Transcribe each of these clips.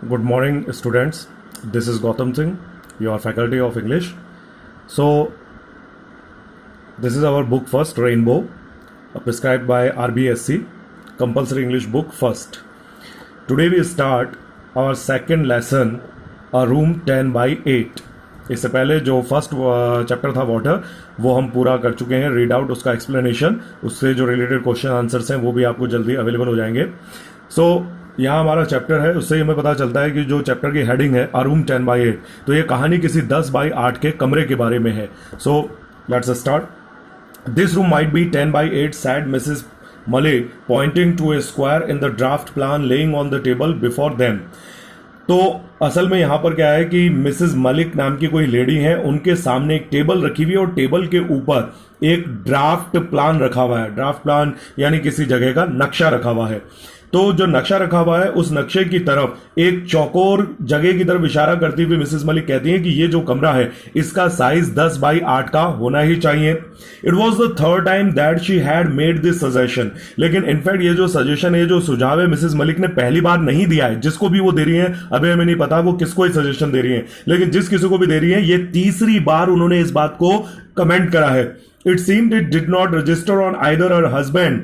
Good morning, students. This is Gautam Singh, your faculty of English. So, this is our book first, Rainbow, prescribed by RBSC, compulsory English book first. Today we start our second lesson, A Room 10 by 8. इससे पहले जो first chapter था water वो हम पूरा कर चुके हैं, रीड आउट उसका एक्सप्लेनेशन, उससे जो रिलेटेड क्वेश्चन आंसर्स हैं वो भी आपको जल्दी अवेलेबल हो जाएंगे. सो यहाँ हमारा चैप्टर है, उससे हमें पता चलता है कि जो चैप्टर की हेडिंग है अ रूम 10 by 8, तो ये कहानी किसी 10 by 8 के कमरे के बारे में है. So let's start. This room might be 10 by 8 said Mrs. Malik, pointing to a square in the draft plan laying on the table before them. तो असल में यहाँ पर क्या है कि मिसेस मलिक नाम की कोई लेडी है, उनके सामने एक टेबल रखी हुई है और टेबल के ऊपर एक ड्राफ्ट प्लान रखा हुआ है. ड्राफ्ट प्लान यानी किसी जगह का नक्शा रखा हुआ है. तो जो नक्शा रखा हुआ है उस नक्शे की तरफ एक चौकोर जगह की तरफ इशारा करती हुई मिसेस मलिक कहती हैं कि ये जो कमरा है इसका साइज 10 by 8 का होना ही चाहिए. It was the third time that she had made this suggestion. लेकिन इनफैक्ट ये जो सजेशन है, जो सुझाव है, मिसेस मलिक ने पहली बार नहीं दिया है. जिसको भी वो दे रही है, अभी हमें नहीं पता वो किसको सजेशन दे रही है, लेकिन जिस किसी को भी दे रही है ये तीसरी बार उन्होंने इस बात को कमेंट करा है. It seemed it did not register on either her husband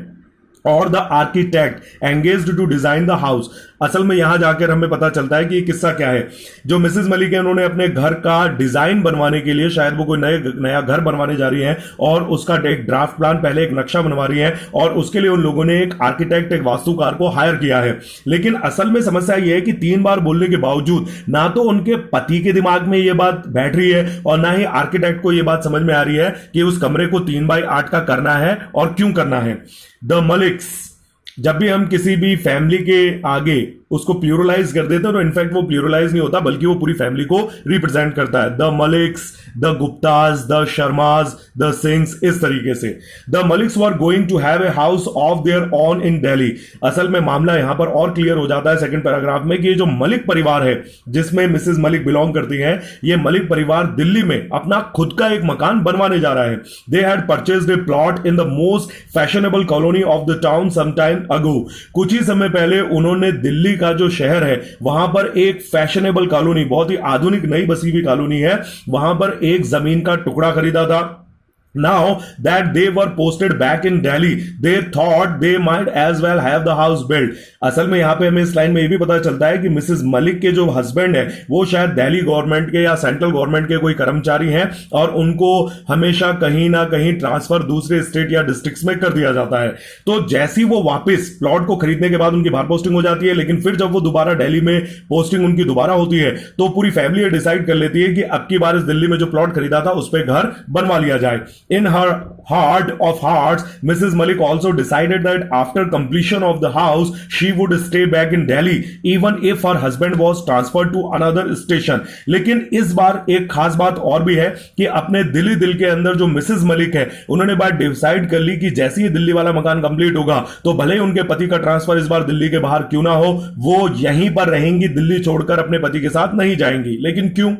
or the architect engaged to design the house. असल में यहां जाकर हमें पता चलता है कि ये किस्सा क्या है. जो मिसेस मलिक है उन्होंने अपने घर का डिजाइन बनवाने के लिए, शायद वो कोई नया घर बनवाने जा रही हैं और उसका एक ड्राफ्ट प्लान, पहले एक नक्शा बनवा रही हैं और उसके लिए उन लोगों ने एक आर्किटेक्ट, एक वास्तुकार को हायर किया है. लेकिन असल में समस्या यह है कि 3 बार बोलने के बावजूद ना तो उनके पति के दिमाग में यह बात बैठ रही है और ना ही आर्किटेक्ट को यह बात समझ में आ रही है कि उस कमरे को 3 by 8 का करना है और क्यों करना है. द मलिक्स, जब भी हम किसी भी फैमिली के आगे उसको प्लूरलाइज कर देते हैं तो इनफैक्ट वो प्लूरलाइज नहीं होता बल्कि वो पूरी फैमिली को रिप्रेजेंट करता है. The Maliks, the Guptas, the Sharmas, the Singhs, इस तरीके से. The Maliks were going to have a house of their own in Delhi. असल में मामला यहां पर और क्लियर हो जाता है सेकंड पैराग्राफ में कि ये जो मलिक परिवार है जिसमें मिसेस मलिक बिलोंग करती हैं, ये मलिक परिवार दिल्ली में अपना खुद का एक मकान बनवाने जा रहा है. They had purchased a plot in the most fashionable colony of the town some time ago. कुछ ही समय पहले उन्होंने दिल्ली का जो शहर है वहां पर एक फैशनेबल कॉलोनी, बहुत ही आधुनिक नई बसी हुई कॉलोनी है, वहां पर एक जमीन का टुकड़ा खरीदा था. Now that they were posted back in Delhi, they thought they might as well have the house built. असल में यहां पे हमें इस लाइन में ये भी पता चलता है कि मिसेस मलिक के जो हस्बैंड है वो शायद दिल्ली गवर्नमेंट के या सेंट्रल गवर्नमेंट के कोई कर्मचारी हैं और उनको हमेशा कहीं ना कहीं ट्रांसफर दूसरे स्टेट या डिस्ट्रिक्ट्स में कर दिया जाता है. तो जैसी वो वापस प्लॉट को खरीदने के बाद उनकी बाहर पोस्टिंग हो जाती है, लेकिन फिर जब वो दोबारा दिल्ली में पोस्टिंग उनकी दोबारा होती है तो पूरी फैमिली डिसाइड कर लेती है कि अब की बार इस दिल्ली में जो प्लॉट खरीदा था उस पर घर बनवा लिया जाए. In her heart of hearts, Mrs. Malik also decided that after completion of the house, she would stay back in Delhi, even if her husband was transferred to another station. लेकिन इस बार एक खास बात और भी है कि अपने दिल के अंदर जो मिसेस मलिक है उन्होंने बात डिसाइड कर ली कि जैसे ही दिल्ली वाला मकान कंप्लीट होगा तो भले ही उनके पति का ट्रांसफर इस बार दिल्ली के बाहर क्यों ना हो, वो यहीं पर रहेंगी, दिल्ली छोड़कर अपने पति के साथ नहीं जाएंगी. लेकिन क्यों?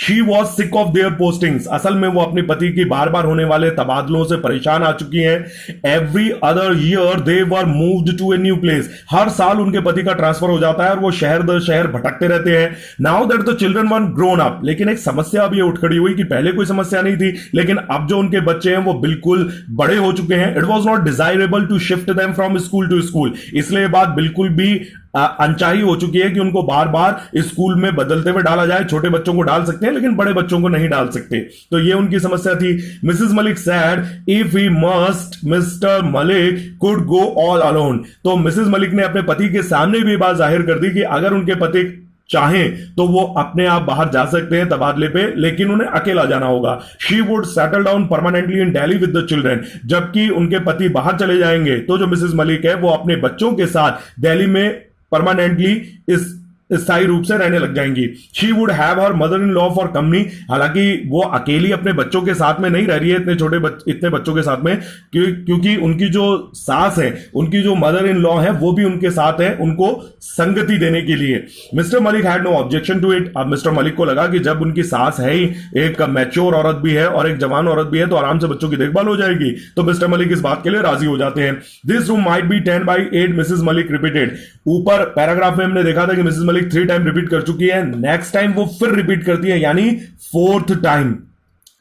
She was sick of their postings. असल में वो अपने पति की बार बार होने वाले तबादलों से परेशान आ चुकी हैं. Every other year they were moved to a new place. हर साल उनके पति का ट्रांसफर हो जाता है और वो शहर दर शहर भटकते रहते हैं. Now that the children were grown up, लेकिन एक समस्या अब ये उठ खड़ी हुई कि पहले कोई समस्या नहीं थी, लेकिन अब जो उनके बच्चे हैं वो बिल्कुल बड़े हो चुके हैं. It was not desirable to shift them from school to school. इसलिए बात बिल्कुल भी अनचाही हो चुकी है कि उनको बार बार स्कूल में बदलते हुए डाला जाए. छोटे बच्चों को डाल सकते हैं लेकिन बड़े बच्चों को नहीं डाल सकते. तो ये उनकी समस्या थी. Mrs Malik sad if he must mister Malik could go all alone. तो मिसेस मलिक ने अपने पति के सामने भी बात जाहिर कर दी कि अगर उनके पति चाहें तो वो अपने आप बाहर जा सकते हैं तबादले पे, लेकिन उन्हें अकेला जाना होगा. She would settle down permanently in Delhi with the children. जबकि उनके पति बाहर चले जाएंगे तो जो मिसेस मलिक है वो अपने बच्चों के साथ दिल्ली में परमानेंटली इस स्थायी रूप से रहने लग जाएंगी. She would have her mother in law for company. हालांकि वो अकेली अपने बच्चों के साथ में नहीं रह रही है, इतने बच्चों के साथ में, क्योंकि उनकी जो सास है, उनकी जो मदर इन लॉ है वो भी उनके साथ है, उनको संगति देने के लिए. Mr Malik had no objection to it. अब मिस्टर मलिक को लगा कि जब उनकी सास है ही, एक मैच्योर औरत भी है और एक जवान औरत भी है, तो आराम से बच्चों की देखभाल हो जाएगी. तो मिस्टर मलिक इस बात के लिए राजी हो जाते हैं. This room might be 10 by 8 Mrs Malik repeated. ऊपर पैराग्राफ में हमने देखा था कि Mrs Malik Malik 3 time repeat कर चुकी है, नेक्स्ट टाइम वो फिर रिपीट करती है, यानी 4th टाइम।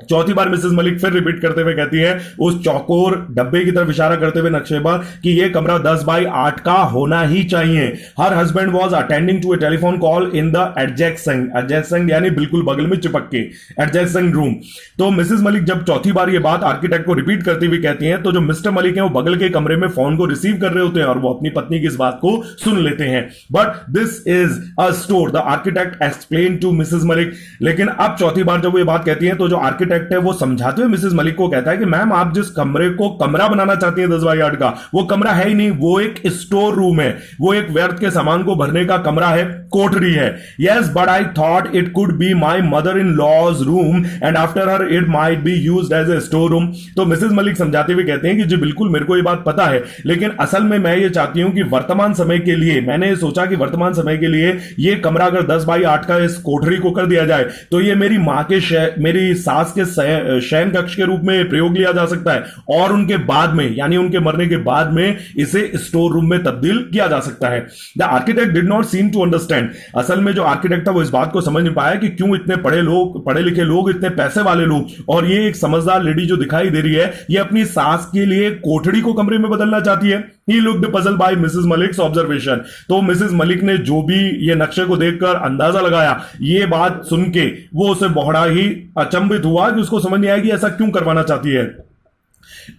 चौथी बार मिसेस मलिक फिर रिपीट करते हुए कहती है, उस चौकोर डब्बे की तरफ इशारा करते हुए नक्शे पर, कि यह कमरा 10x8 का होना ही चाहिए। Her husband was attending to a telephone call in the adjacent यानी बिल्कुल बगल में चिपक के, एडजेसेंट रूम। तो मिसेस मलिक जब चौथी बार यह बात आर्किटेक्ट को रिपीट करती हुई कहती हैं, तो जो मिस्टर मलिक हैं वो बगल के कमरे में फोन को रिसीव कर रहे होते हैं और वो अपनी पत्नी की इस बात को सुन लेते हैं। But this is a store, the architect explain to Mrs Malik. लेकिन अब चौथी बार जब वो ये बात कहती है, तो जो आर्किटेक्ट है वो समझाते हुए मिसेस मलिक को कहता है कि मैम, आप जिस कमरे को कमरा बनाना चाहती हैं 10x8 का, वो कमरा है ही नहीं, वो एक स्टोर रूम है, वो एक व्यर्थ के सामान को भरने का कमरा है, कोठरी है। Yes, but I thought it could be my mother in law's room and after her it might be used as a store room. तो मिसेस मलिक समझाते हुए कहते हैं कि जी बिल्कुल, मेरे को ये बात पता है, लेकिन असल में मैं ये चाहती हूं कि वर्तमान समय के लिए, मैंने सोचा कि वर्तमान समय के लिए ये कमरा अगर 10x8 का इस कोठरी को कर दिया जाए, तो ये मेरी मां के मेरी सास के शयन कक्ष के रूप में प्रयोग लिया जा सकता है, और उनके बाद में, यानी उनके मरने के बाद में, इसे स्टोर रूम में तब्दील किया जा सकता है। The architect did not seem to understand. असल में जो आर्किटेक्ट था वो इस बात को समझ नहीं पाया कि क्यों इतने पढ़े लिखे लोग, इतने पैसे वाले लोग, और ये एक समझदार लेडी जो दिखाई दे रही है, ये अपनी सास के लिए कोठड़ी को कमरे में बदलना चाहती है। He looked puzzled by Mrs. Malik's observation। तो मिसेस मलिक ने जो भी ये नक्शे को देखकर अंदाजा लगाया, ये बात सुन के वो उसे बड़ा ही अचंभित हुआ कि उसको समझ नहीं आया कि ऐसा क्यों करवाना चाहती है।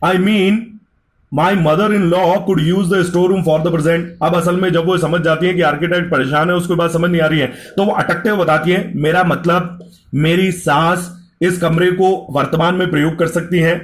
I mean, my mother in law could use the store room for the present. अब असल में जब वो समझ जाती है कि आर्किटेक्ट परेशान है, उसको बात समझ नहीं आ रही है, तो वो अटकते हुए बताती है, मेरा मतलब मेरी सास इस कमरे को वर्तमान में प्रयोग कर सकती हैं।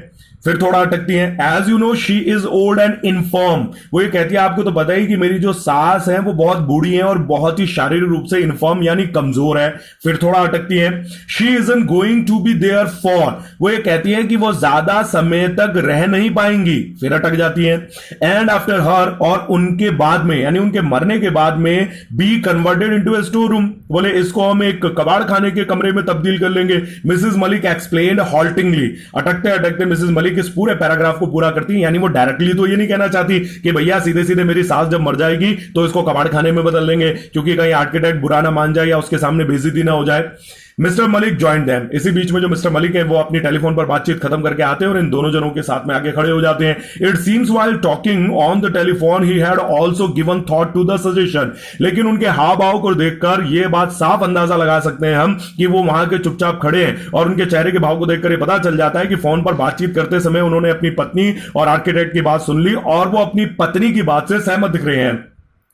फिर थोड़ा अटकती हैं, as you know she is old and infirm. वो ये कहती है, आपको तो पता ही कि मेरी जो सास है वो बहुत बूढ़ी है और बहुत ही शारीरिक रूप से इनफॉर्म यानी कमजोर है। फिर थोड़ा अटकती है, she isn't going to be there for. वो ये कहती है कि वो ज्यादा समय तक रह नहीं पाएंगी। फिर अटक जाती है, एंड आफ्टर हर, और उनके बाद में, यानी उनके मरने के बाद में, be converted into A store room. बोले इसको हम एक कबाड़ खाने के कमरे में तब्दील कर लेंगे। Mrs Malik explained haltingly. अटकते अटकते मिसेस मलिक इस पूरे पैराग्राफ को पूरा करती है, यानी वो डायरेक्टली तो ये नहीं कहना चाहती कि भैया सीधे सीधे मेरी सास जब मर जाएगी तो इसको कबाड़ खाने में बदल देंगे, क्योंकि कहीं आर्किटेक्ट बुरा ना मान जाए या उसके सामने बेइज्जती ना हो जाए। Mister Malik join them. इसी बीच में जो मिस्टर मलिक है वो अपनी टेलीफोन पर बातचीत खत्म करके आते हैं और इन दोनों जनों के साथ में आगे खड़े हो जाते हैं। It seems while talking on the telephone he had also given thought to the suggestion. लेकिन उनके हाव भाव को देखकर यह बात साफ अंदाजा लगा सकते हैं हम कि वो वहां के चुपचाप खड़े हैं, और उनके चेहरे के भाव को देखकर यह पता चल जाता है कि फोन पर बातचीत करते समय उन्होंने अपनी पत्नी और आर्किटेक्ट की बात सुन ली और वो अपनी पत्नी की बात से सहमत दिख रहे हैं।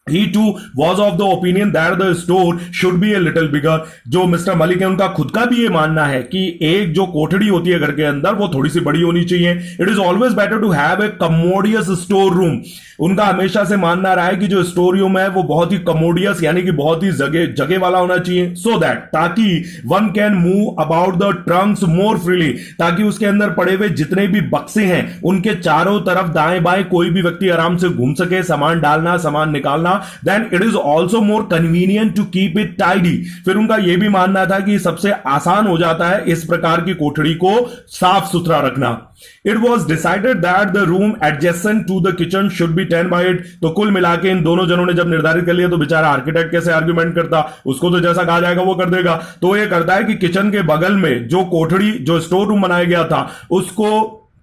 He too was of the opinion that the store should be a little bigger। जो मिस्टर मलिक है उनका खुद का भी ये मानना है कि एक जो कोठड़ी होती है घर के अंदर वो थोड़ी सी बड़ी होनी चाहिए। It is always better to have a commodious store room। उनका हमेशा से मानना रहा है कि जो स्टोर रूम है वो बहुत ही कमोडियस यानी कि बहुत ही जगह वाला होना चाहिए, सो दैट, ताकि one can move about the Trunks more freely, ताकि उसके अंदर पड़े हुए जितने भी बक्से हैं उनके चारों तरफ दाएं बाएं कोई भी व्यक्ति आराम से घूम सके, सामान डालना सामान निकालना। Then it is also more convenient to keep it tidy. फिर उनका यह भी मानना था कि सबसे आसान हो जाता है इस प्रकार की कोठड़ी को साफ सुथरा रखना। It was decided that the room adjacent to the kitchen should be 10x8। तो कुल मिला के इन दोनों जनों ने जब निर्धारित कर लिया तो बेचारा आर्किटेक्ट कैसे आर्ग्यूमेंट करता, उसको तो जैसा कहा जाएगा वो कर देगा। तो ये करता है कि किचन के बगल में जो कोठड़ी जो स्टोर रूम बनाया गया था उसको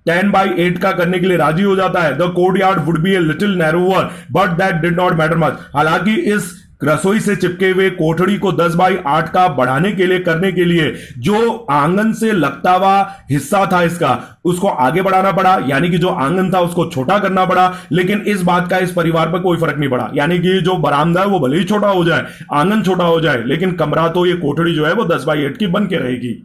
10x8 का करने के लिए राजी हो जाता है। The courtyard would be a little narrower but that did not matter much. हालांकि इस रसोई से चिपके हुए कोठड़ी को 10x8 का बढ़ाने के लिए करने के लिए जो आंगन से लगता हुआ हिस्सा था इसका उसको आगे बढ़ाना पड़ा, यानी कि जो आंगन था उसको छोटा करना पड़ा। लेकिन इस बात का इस परिवार पर कोई फर्क नहीं पड़ा, यानी कि जो बरामदा है वो भले ही छोटा हो जाए, आंगन छोटा हो जाए, लेकिन कमरा तो ये कोठड़ी जो है वो 10x8 की बन के रहेगी।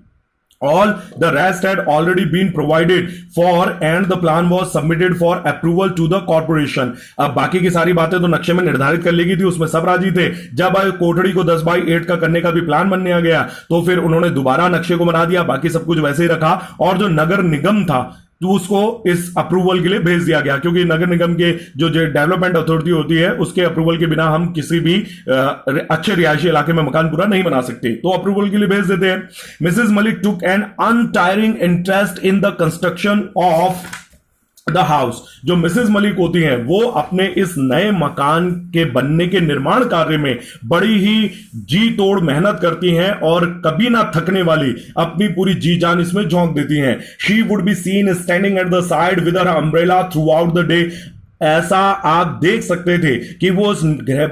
All the rest had already been provided for and the plan was submitted for approval to the corporation। अब बाकी की सारी बातें तो नक्शे में निर्धारित कर ली गई थी, उसमें सब राजी थे। जब कोठड़ी को 10x8 का करने का भी प्लान बनने आ गया तो फिर उन्होंने दोबारा नक्शे को बना दिया, बाकी सब कुछ वैसे ही रखा और जो नगर निगम था तो उसको इस अप्रूवल के लिए भेज दिया गया, क्योंकि नगर निगम के जो डेवलपमेंट अथॉरिटी होती है उसके अप्रूवल के बिना हम किसी भी अच्छे रिहायशी इलाके में मकान पूरा नहीं बना सकते, तो अप्रूवल के लिए भेज देते हैं। Mrs Malik took an untiring interest in the construction of the house, जो मिसेस मलिक होती हैं, वो अपने इस नए मकान के बनने के निर्माण कार्य में बड़ी ही जी तोड़ मेहनत करती हैं और कभी ना थकने वाली अपनी पूरी जी जान इसमें झोंक देती हैं. She would be seen standing at the side with her umbrella through out the day. ऐसा आप देख सकते थे कि वो उस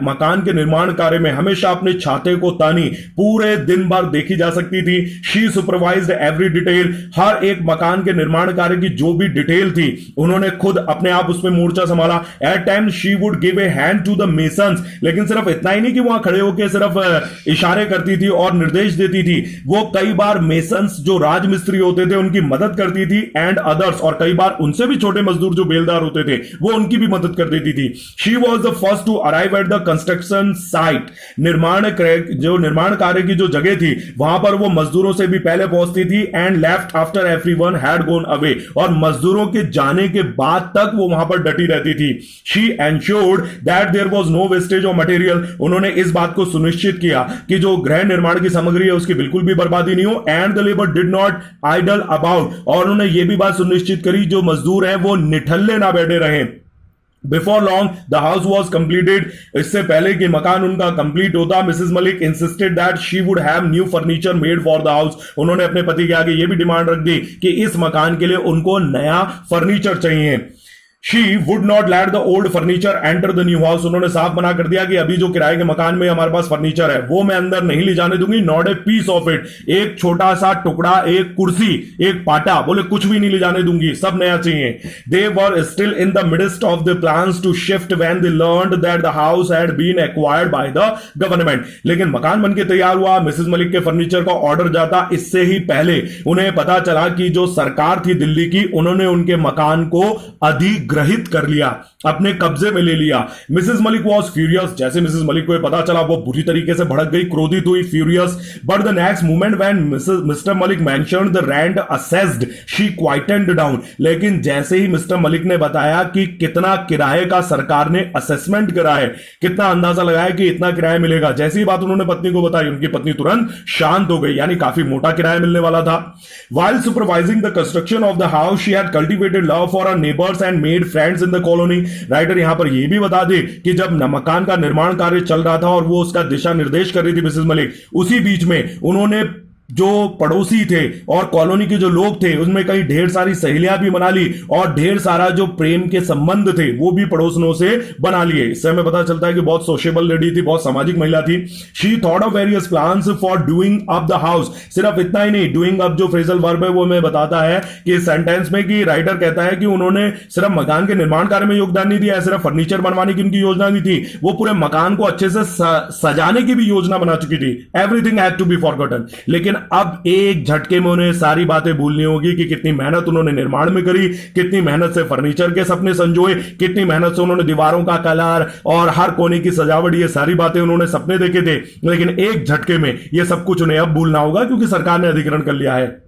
मकान के निर्माण कार्य में हमेशा अपने छाते को तानी पूरे दिन भर देखी जा सकती थी. शी सुपरवाइज्ड एवरी डिटेल, हर एक मकान के निर्माण कार्य की जो भी डिटेल थी उन्होंने खुद अपने आप उसमें मोर्चा संभाला. At times she would give a hand to the masons, लेकिन सिर्फ इतना ही नहीं कि वहां खड़े होकर सिर्फ इशारे करती थी और निर्देश देती थी, वो कई बार मेसन्स जो राजमिस्त्री होते थे उनकी मदद करती थी एंड अदर्स, और कई बार उनसे भी छोटे मजदूर जो बेलदार होते थे वो उनकी भी मदद कर देती थी. She was the first to arrive at the construction site, जो निर्माण कार्य की जो जगह थी वहां पर वो मजदूरों से भी पहले पहुंचती थी. And left after everyone had gone away, और मजदूरों के जाने के बाद तक वो वहां पर डटी रहती थी. She ensured that there was no wastage of material, उन्होंने इस बात को सुनिश्चित किया कि जो गृह निर्माण की सामग्री है उसकी बिल्कुल भी बर्बादी नहीं हो. And the labour did not idle about, और उन्होंने ये भी बात सुनिश्चित करी जो मजदूर हैं वो निठल्ले ना बैठे रहे. Before long the house was completed, इससे पहले कि मकान उनका कंप्लीट होता, Mrs Malik insisted that she would have new furniture made for the house. उन्होंने अपने पति के आगे यह भी डिमांड रख दी कि इस मकान के लिए उनको नया फर्नीचर चाहिए. She would not let the old furniture enter the new house, उन्होंने साफ मना कर दिया कि अभी जो किराए के मकान में हमारे पास फर्नीचर है वो मैं अंदर नहीं ले जाने दूंगी. Not a piece of it, एक छोटा सा टुकड़ा, एक कुर्सी, एक पाटा, बोले कुछ भी नहीं ले जाने दूंगी, सब नया चाहिए. They were still in the midst of the plans to shift when they learned that the house had been acquired by the government. लेकिन मकान बनके तैयार हुआ, मिसेस मलिक के फर्नीचर का ऑर्डर जाता, इससे ही पहले उन्हें पता चला कि जो सरकार थी दिल्ली की, उन्होंने उनके मकान को अधिग्रहित कर लिया, अपने कब्जे में ले लिया. मिसेस मलिक वॉज फ्यूरियस, जैसे मिसेस मलिक को पता चला वो बुरी तरीके से भड़क गई, क्रोधित हुई, furious. But the next moment when Mr Malik mentioned the rent assessed, she quietened down. लेकिन जैसे ही मिस्टर मलिक ने बताया कि कितना किराए का सरकार ने असेसमेंट करा है, कितना अंदाजा लगाया कि इतना किराया मिलेगा, जैसी ही बात उन्होंने पत्नी को बताई, उनकी पत्नी तुरंत शांत हो गई, यानी काफी मोटा किराया मिलने वाला था. While supervising the construction of the house, she had cultivated love for her neighbors and made friends in the colony. Writer यहां पर यह भी बता दे कि जब मकान का निर्माण कार्य चल रहा था और वो उसका दिशा निर्देश कर रही थी मिसेस मलिक, उसी बीच में उन्होंने जो पड़ोसी थे और कॉलोनी के जो लोग थे उसमें कई ढेर सारी सहेलियां भी बना ली और ढेर सारा जो प्रेम के संबंध थे वो भी पड़ोसनों से बना लिए. इससे हमें पता चलता है कि बहुत सोशेबल लेडी थी, बहुत सामाजिक महिला थी. She thought of various plans for doing up the house. सिर्फ इतना ही नहीं, डूइंग अप जो फ्रेजल वर्ब है वो हमें बताता है कि सेंटेंस में कि राइटर कहता है कि उन्होंने सिर्फ मकान के निर्माण कार्य में योगदान नहीं दिया, सिर्फ फर्नीचर बनवाने की उनकी योजना नहीं थी, वो पूरे मकान को अच्छे से सजाने की भी योजना बना चुकी थी. Everything had to be forgotten. लेकिन अब एक झटके में उन्हें सारी बातें भूलनी होगी कि कितनी मेहनत उन्होंने निर्माण में करी, कितनी मेहनत से फर्नीचर के सपने संजोए, कितनी मेहनत से उन्होंने दीवारों का कलर और हर कोने की सजावट, ये सारी बातें उन्होंने सपने देखे थे. लेकिन एक झटके में ये सब कुछ उन्हें अब भूलना होगा क्योंकि सरकार ने अधिग्रहण कर लिया है.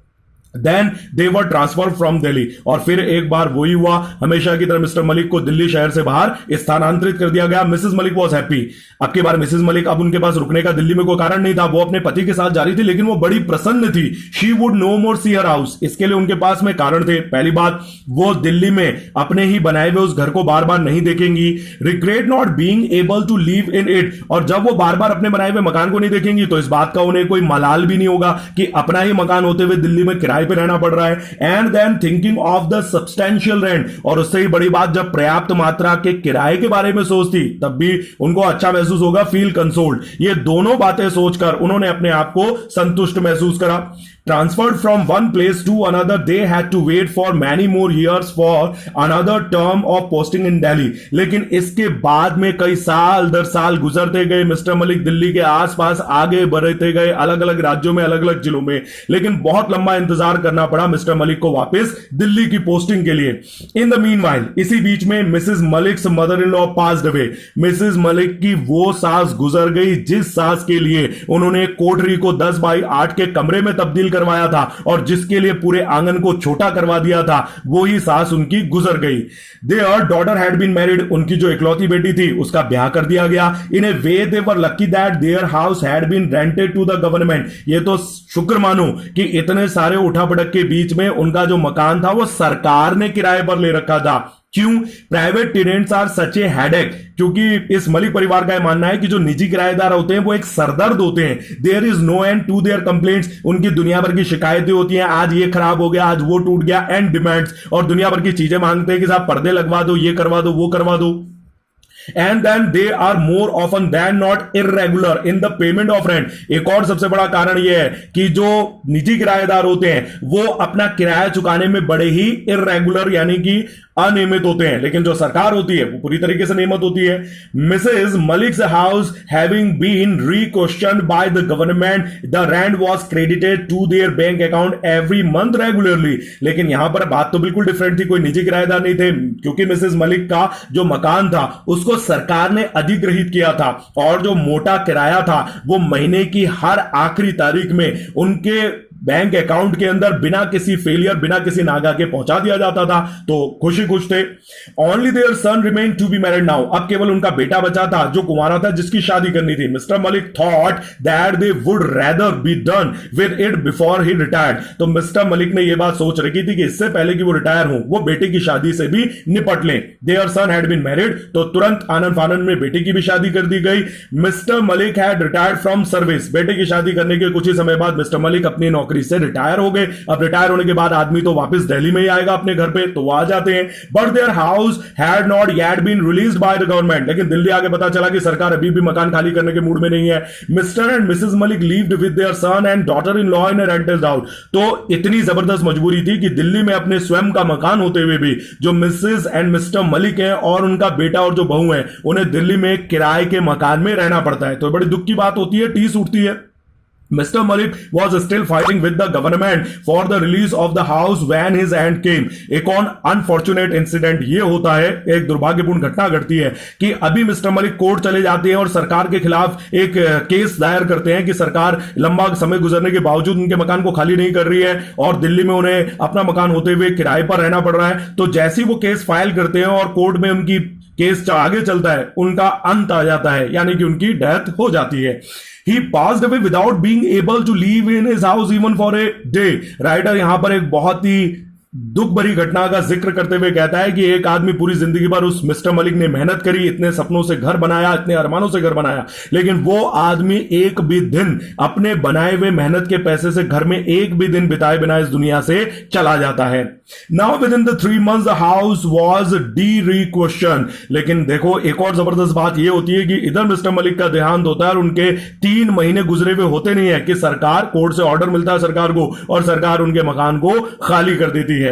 Then they were transfer from Delhi, और फिर एक बार वही हुआ, हमेशा की तरह मिस्टर मलिक को दिल्ली शहर से बाहर स्थानांतरित कर दिया गया. Mrs Malik was happy. अब की बार मिसेस मलिक, अब उनके पास रुकने का दिल्ली में कोई कारण नहीं था, वो अपने पति के साथ जा रही थी, लेकिन वो बड़ी प्रसन्न थी. She would no more see her house. इसके लिए उनके पास में कारण थे. पहली बात, वो दिल्ली में अपने ही बनाए हुए उस घर को बार बार नहीं देखेंगी. Regret not being able to live in it, और जब वो बार बार अपने बनाए हुए मकान को नहीं देखेंगी तो इस बात का उन्हें कोई मलाल भी नहीं होगा कि अपना ही मकान होते हुए दिल्ली में किराए पे रहना पड़ रहा है. And than thinking of the substantial rent, और उससे ही बड़ी बात, जब पर्याप्त मात्रा के किराए के बारे में सोचती तब भी उनको अच्छा महसूस होगा, फील कंसोल्ड. ये दोनों बातें सोचकर उन्होंने अपने आप को संतुष्ट महसूस करा. Transferred from one place to another, they had to wait for many more years for another term of posting in Delhi. लेकिन इसके बाद में कई साल दर साल गुजरते गए. मिस्टर मलिक दिल्ली के आसपास आगे बढ़ते गए, अलग अलग राज्यों में, अलग अलग जिलों में, लेकिन बहुत लंबा इंतजार करना पड़ा मिस्टर मलिक को वापस दिल्ली की पोस्टिंग के लिए. इन द मीनवाइल, इसी बीच में Mrs Malik's mother in law passed away. Mrs Malik की वो सास गुजर गई जिस सास के लिए उन्होंने कोठरी को 10 बाई 8 के कमरे में तब्दील करवाया था और जिसके लिए पूरे आंगन को छोटा करवा दिया था, वो ही सास उनकी गुजर गई। Their daughter had been married, उनकी जो इकलौती बेटी थी उसका ब्याह कर दिया गया। In a way they were lucky that their house had been rented to the government. ये तो शुक्र मानो कि इतने सारे उठापटक के बीच में उनका जो मकान था वो सरकार ने किराए पर ले रखा था। क्यों? Private tenants are such a headache, क्योंकि इस मलिक परिवार का यह मानना है कि जो निजी किराएदार होते हैं वो एक सरदर्द होते हैं। There is no end to their complaints, उनकी दुनिया भर की शिकायतें होती हैं, आज ये खराब हो गया, आज वो टूट गया, एंड डिमांड्स, और दुनिया भर की चीजें मांगते हैं कि साहब पर्दे लगवा दो, ये करवा दो, वो करवा दो। And then they are more often than not irregular in the payment of rent. एक और सबसे बड़ा कारण यह है कि जो निजी किराएदार होते हैं वो अपना किराया चुकाने में बड़े ही इरेगुलर यानी कि अनियमित होते हैं, लेकिन जो सरकार होती है वो पूरी तरीके से नियमित होती है। Mrs Malik's house having been requisitioned by the government, the rent was credited to their bank account every month regularly. लेकिन यहां पर बात तो बिल्कुल डिफरेंट थी, कोई निजी किराएदार नहीं थे, क्योंकि मिसेज मलिक का जो मकान था उसको सरकार ने अधिग्रहित किया था और जो मोटा किराया था वो महीने की हर आखिरी तारीख में उनके बैंक अकाउंट के अंदर बिना किसी फेलियर, बिना किसी नागा के पहुंचा दिया जाता था। तो खुशी खुश थे। Only their son remain to be married now, अब केवल उनका बेटा बचा था जो कुंवारा था, जिसकी शादी करनी थी। Mister Malik thought that they would rather be done with it before he retired. तो मिस्टर मलिक ने यह बात सोच रखी थी कि इससे पहले कि वो रिटायर हो वो बेटे की शादी से भी निपट लें। Their son had been married, तो तुरंत आनंद फानंद में बेटे की भी शादी कर दी गई। Mister Malik had retired from service, बेटे की शादी करने के कुछ ही समय बाद मिस्टर मलिक अपनी नौकरी से रिटायर हो गए। अब रिटायर होने के बाद आदमी तो वापस दिल्ली में ही आएगा अपने घर पे, तो वो आ जाते हैं। But their house had not yet been released by the government, लेकिन दिल्ली आके पता चला कि सरकार अभी भी मकान खाली करने के मूड में नहीं है। Mr and Mrs Malik lived with their son and daughter in law in a rented house. तो इतनी जबरदस्त मजबूरी थी कि दिल्ली में अपने स्वयं का मकान होते हुए भी जो मिसेस एंड मिस्टर मलिक हैं और उनका बेटा और जो बहू है उन्हें दिल्ली में किराए के मकान में रहना पड़ता है। तो बड़ी दुख की बात होती है, टीस उठती है। Mr. Malik was still fighting with the government for the release of the house when his end came. एक और अनफॉर्चुनेट इंसिडेंट ये होता है, एक दुर्भाग्यपूर्ण घटना घटती है कि अभी मिस्टर मलिक कोर्ट चले जाते हैं और सरकार के खिलाफ एक केस दायर करते हैं कि सरकार लंबा समय गुजरने के बावजूद उनके मकान को खाली नहीं कर रही है और दिल्ली में उन्हें अपना मकान होते हुए किराए पर रहना पड़ रहा है। तो जैसे ही वो केस फाइल करते हैं और कोर्ट में उनकी केस आगे चलता है, उनका अंत आ जाता है, यानी कि उनकी डेथ हो जाती है। He passed away without being able to live in his house even for a day. Writer यहां पर एक बहुत ही दुख भरी घटना का जिक्र करते हुए कहता है कि एक आदमी पूरी जिंदगी भर उस मिस्टर मलिक ने मेहनत करी, इतने सपनों से घर बनाया, इतने अरमानों से घर बनाया, लेकिन वो आदमी एक भी दिन अपने बनाए हुए मेहनत के पैसे से घर में एक भी दिन बिताए बिना इस दुनिया से चला जाता है। Now within the 3 months the house was derequisition. लेकिन देखो एक और जबरदस्त बात यह होती है कि इधर मिस्टर मलिक का देहांत होता है और उनके 3 महीने गुजरे हुए होते नहीं है कि सरकार, कोर्ट से ऑर्डर मिलता है सरकार को और सरकार उनके मकान को खाली कर देती है।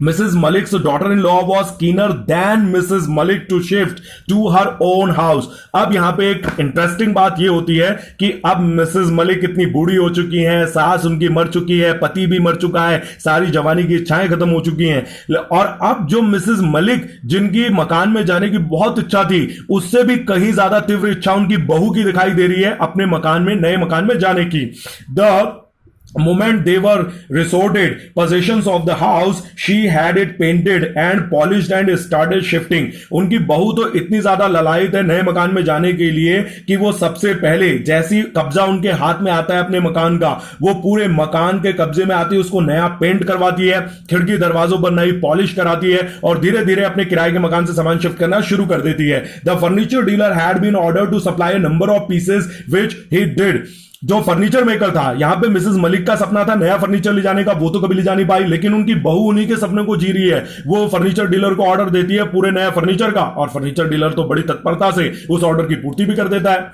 Mrs. Malik's daughter-in-law was keener than Mrs. Malik to shift to her own house. अब यहां पे एक इंटरेस्टिंग बात ये होती है कि अब मिसेस मलिक इतनी बूढ़ी हो चुकी हैं, सास उनकी मर चुकी है, पति भी मर चुका है, सारी जवानी की इच्छाएं खत्म हो चुकी हैं, और अब जो मिसेस मलिक जिनकी मकान में जाने की बहुत इच्छा थी, उससे भी कहीं ज्यादा तीव्र इच्छा उनकी बहू की दिखाई दे रही है अपने मकान में, नए मकान में जाने की। The moment they were resorted possessions of the house, she had it painted and polished and started shifting. उनकी बहू तो इतनी ज्यादा ललायत है नए मकान में जाने के लिए कि वो सबसे पहले जैसी कब्जा उनके हाथ में आता है अपने मकान का, वो पूरे मकान के कब्जे में आती है, उसको नया पेंट करवाती है, खिड़की दरवाजों पर नई पॉलिश कराती है और धीरे धीरे अपने किराए के मकान से सामान शिफ्ट करना शुरू कर देती है। The furniture dealer had been order to supply a number of pieces which he did. जो फर्नीचर मेकर था, यहां पे मिसेस मलिक का सपना था नया फर्नीचर ले जाने का, वो तो कभी ले जा नहीं पाई, लेकिन उनकी बहू उन्हीं के सपने को जी रही है। वो फर्नीचर डीलर को ऑर्डर देती है पूरे नया फर्नीचर का और फर्नीचर डीलर तो बड़ी तत्परता से उस ऑर्डर की पूर्ति भी कर देता है।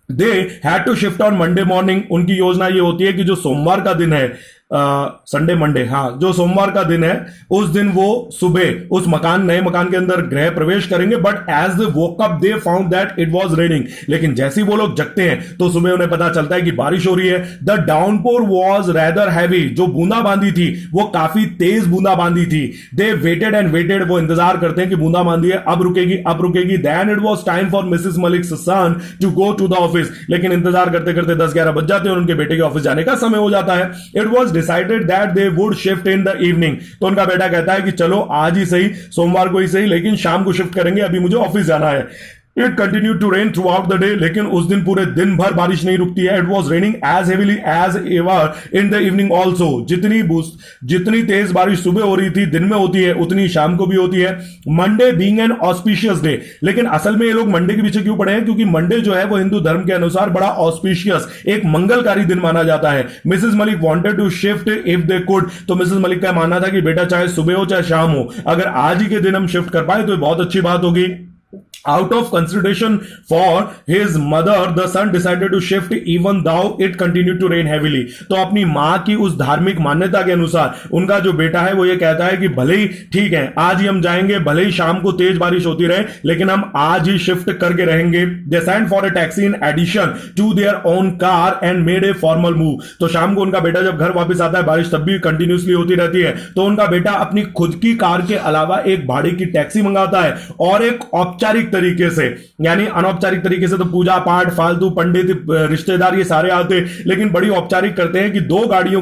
They had to shift on Monday morning. उनकी योजना ये होती है कि जो सोमवार का दिन है संडे मंडे, हाँ, जो सोमवार का दिन है, उस दिन वो सुबह उस मकान, नए मकान के अंदर गृह प्रवेश करेंगे। But as they woke up they found that it was raining. लेकिन जैसे ही वो लोग जगते हैं तो सुबह उन्हें पता चलता है कि बारिश हो रही है। The downpour was rather heavy, जो बूंदाबांदी थी वो काफी तेज बूंदाबांदी थी। दे वेटेड एंड वेटेड, वो इंतजार करते हैं कि बूंदाबांदी है, अब रुकेगी अब रुकेगी। Then it was time for Mrs Malik's son to go to the office. लेकिन इंतजार करते करते 10-11 बज जाते हैं और उनके बेटे के ऑफिस जाने का समय हो जाता है। It was decided that they would shift in the evening. तो उनका बेटा कहता है कि चलो आज ही सही, सोमवार को ही सही, लेकिन शाम को शिफ्ट करेंगे, अभी मुझे ऑफिस जाना है। It continue to rain throughout the day, लेकिन उस दिन पूरे दिन भर बारिश नहीं रुकती है। It was raining as heavily as ever in the evening also. जितनी तेज बारिश सुबह हो रही थी, दिन में होती है, उतनी शाम को भी होती है। Monday being an auspicious day, लेकिन असल में ये लोग मंडे के पीछे क्यों पड़े हैं? क्योंकि मंडे जो है वो हिंदू धर्म के अनुसार बड़ा ऑस्पिशियस, एक मंगलकारी दिन माना जाता है। Mrs Malik wanted to shift if they could. तो मिसेस मलिक का मानना था कि बेटा चाहे सुबह हो चाहे शाम हो, अगर आज ही के दिन हम शिफ्ट कर पाए तो बहुत अच्छी बात होगी। Out of consideration for his mother, the son decided to shift even though it continued to rain heavily. तो अपनी मां की उस धार्मिक मान्यता के अनुसार उनका जो बेटा है वो ये कहता है कि भले ही ठीक है आज ही हम जाएंगे, भले ही शाम को तेज बारिश होती रहे, लेकिन हम आज ही शिफ्ट करके रहेंगे। They sent for a taxi in addition to their own car and made a formal move. तो शाम को उनका बेटा जब घर वापस आता है, बारिश तब भी कंटिन्यूसली होती रहती है, तो उनका बेटा अपनी खुद की कार के अलावा एक भाड़े की टैक्सी मंगाता है और एक औपचारिक तरीके से, यानी अनौपचारिक तरीके से तो पूजा पाठ, फालतू पंडित, रिश्तेदार ये सारे आते, लेकिन बड़ी औपचारिक करते हैं कि दो गाड़ियों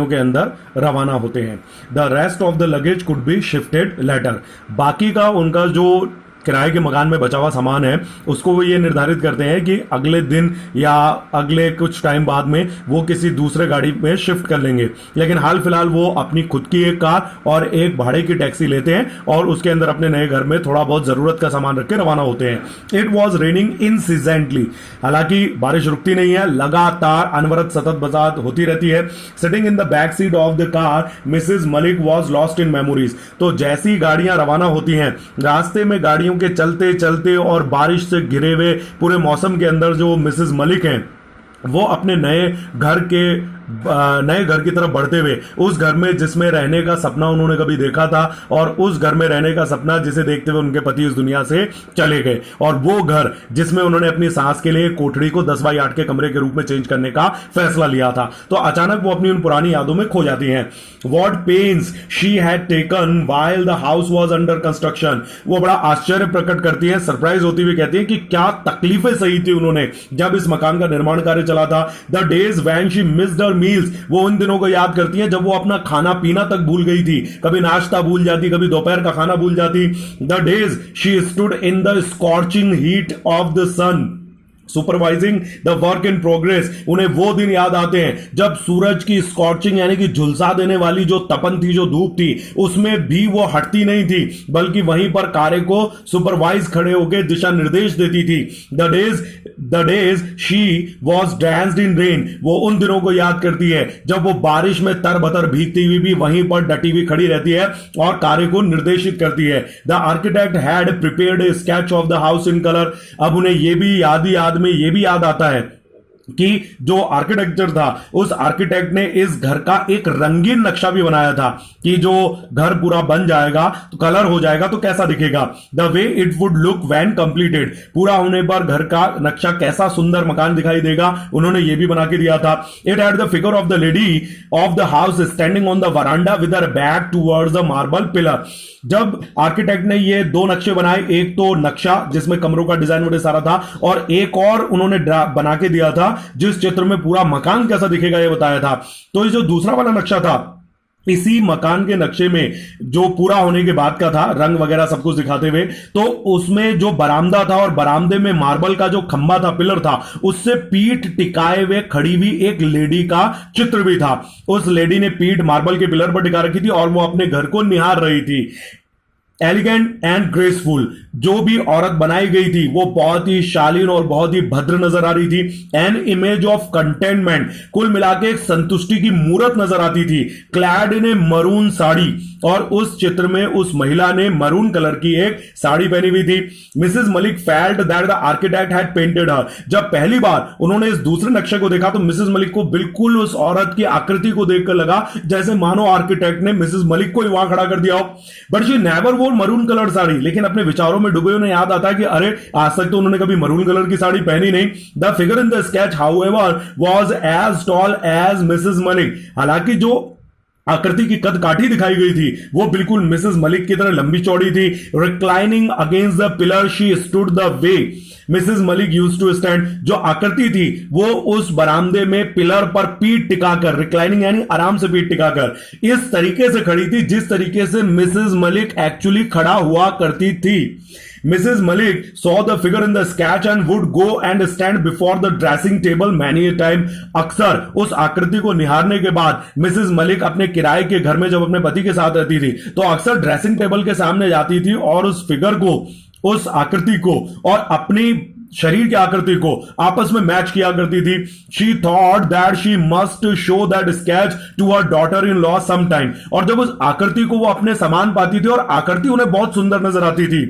के अंदर रवाना होते हैं। The rest of the luggage could be shifted later. बाकी का उनका जो किराए के मकान में बचा हुआ सामान है उसको वो ये निर्धारित करते हैं कि अगले दिन या अगले कुछ टाइम बाद में वो किसी दूसरे गाड़ी में शिफ्ट कर लेंगे। लेकिन हाल फिलहाल वो अपनी खुद की एक कार और एक भाड़े की टैक्सी लेते हैं और उसके अंदर अपने नए घर में थोड़ा बहुत जरूरत का सामान रख के रवाना होते हैं। इट वॉज रेनिंग इंसिजेंटली, हालांकि बारिश रुकती नहीं है, लगातार अनवरत सतत बरसात होती रहती है। Sitting in the back seat of the car Mrs Malik was lost in memories. तो जैसी गाड़ियां रवाना होती हैं, रास्ते में गाड़ियों के चलते चलते और बारिश से घिरे हुए पूरे मौसम के अंदर जो मिसेस मलिक हैं वो अपने नए घर की तरफ बढ़ते हुए उस घर में जिसमें रहने का सपना उन्होंने कभी देखा था और उस घर में रहने का सपना जिसे देखते हुए उनके पति इस दुनिया से चले गए, और वो घर जिसमें उन्होंने अपनी सास के लिए कोठड़ी को 10x8 के कमरे के रूप में चेंज करने का फैसला लिया था, तो अचानक वो अपनी उन पुरानी यादों में खो जाती हैं। What pains she had taken while the house was under construction। वो बड़ा आश्चर्य प्रकट करती है, सरप्राइज होती हुई कहती है कि क्या तकलीफें सही थी उन्होंने जब इस मकान का निर्माण कार्य चला था। The days when she missed her meals, वो उन दिनों को याद करती है जब वो अपना खाना पीना तक भूल गई थी, कभी नाश्ता भूल जाती, कभी दोपहर का खाना भूल जाती। The days she stood in the scorching heat of the sun supervising the work in progress. उन्हें वो दिन याद आते हैं जब सूरज की स्कॉर्चिंग यानी कि झुलसा देने वाली जो तपन थी, जो धूप थी, उसमें भी वो हटती नहीं थी, बल्कि वहीं पर कार्य को सुपरवाइज खड़े होकर दिशा निर्देश देती थी। The days she was drenched in rain, वो उन दिनों को याद करती है जब वो बारिश में तरबतर भीगती हुई भी वहीं पर डटी हुई खड़ी रहती है और कार्य को निर्देशित करती है। The architect had prepared A sketch of the house in colour. अब उन्हें ये भी याद आता है कि जो आर्किटेक्चर था, उस आर्किटेक्ट ने इस घर का एक रंगीन नक्शा भी बनाया था कि जो घर पूरा बन जाएगा तो कलर हो जाएगा तो कैसा दिखेगा, the way it would look when completed. पूरा होने पर घर का नक्शा कैसा सुंदर मकान दिखाई देगा, उन्होंने ये भी बना के दिया था। It had the figure of the lady of the house standing on the veranda with her back towards the marble pillar. जब आर्किटेक्ट ने ये दो नक्शे बनाए, एक तो नक्शा जिसमें कमरों का डिजाइन वगैरह सारा था, और एक और उन्होंने बना के दिया था जिस चित्र में पूरा मकान कैसा दिखेगा ये बताया था। तो ये जो दूसरा वाला नक्शा था, इसी मकान के नक्शे में जो पूरा होने के बाद का था, रंग वगैरह सब कुछ दिखाते हुए, तो उसमें जो बरामदा था और बरामदे में मार्बल का जो खंबा था, पिलर था, उससे पीठ टिकाए हुए खड़ी हुई एक लेडी का चित्र भी था। उस लेडी ने पीठ मार्बल के पिलर पर टिका रखी थी और वो अपने घर को निहार रही थी। Elegant and graceful. जो भी औरत बनाई गई थी वो बहुत ही शालीन और बहुत ही भद्र नजर आ रही थी। एन इमेज ऑफ कंटेनमेंट, कुल मिला के एक संतुष्टि की मूरत नजर आती थी। क्लैड इन ए मरून साड़ी, और उस चित्र में उस महिला ने मरून कलर की एक साड़ी पहनी हुई थी। Mrs Malik felt that the architect had painted her. जब पहली बार उन्होंने इस दूसरे नक्शे को देखा तो मिसेस मलिक को बिल्कुल उस औरत की आकृति को देखकर लगा जैसे मानो आर्किटेक्ट ने मिसेस मलिक को ही वहां खड़ा कर दिया हो। बट शी नेवर वोर मरून कलर साड़ी, लेकिन अपने विचारों में डूबे उन्हें याद आता है कि अरे आज तक तो उन्होंने कभी मरून कलर की साड़ी पहनी नहीं। The figure in the sketch however was as tall as Mrs Malik. हालांकि जो आकृति की कद काठी दिखाई गई थी वो बिल्कुल मिसेस मलिक की तरह लंबी चौड़ी थी। Reclining against the pillar she stood the way Mrs Malik used to stand. जो आकृति थी वो उस बरामदे में पिलर पर पीठ टिकाकर, रिक्लाइनिंग यानी आराम से पीठ टिकाकर, इस तरीके से खड़ी थी जिस तरीके से मिसेस मलिक एक्चुअली खड़ा हुआ करती थी। Mrs. Malik saw the figure in the sketch and would go and stand before the dressing table many a time. अक्सर उस आकृति को निहारने के बाद मिसेस मलिक अपने किराए के घर में जब अपने पति के साथ रहती थी तो अक्सर ड्रेसिंग टेबल के सामने जाती थी और उस फिगर को, उस आकृति को और अपनी शरीर की आकृति को आपस में मैच किया करती थी। She thought that she must show that sketch to her daughter in law some time. और जब उस आकृति को वो अपने समान पाती थी और आकृति उन्हें बहुत सुंदर नजर आती थी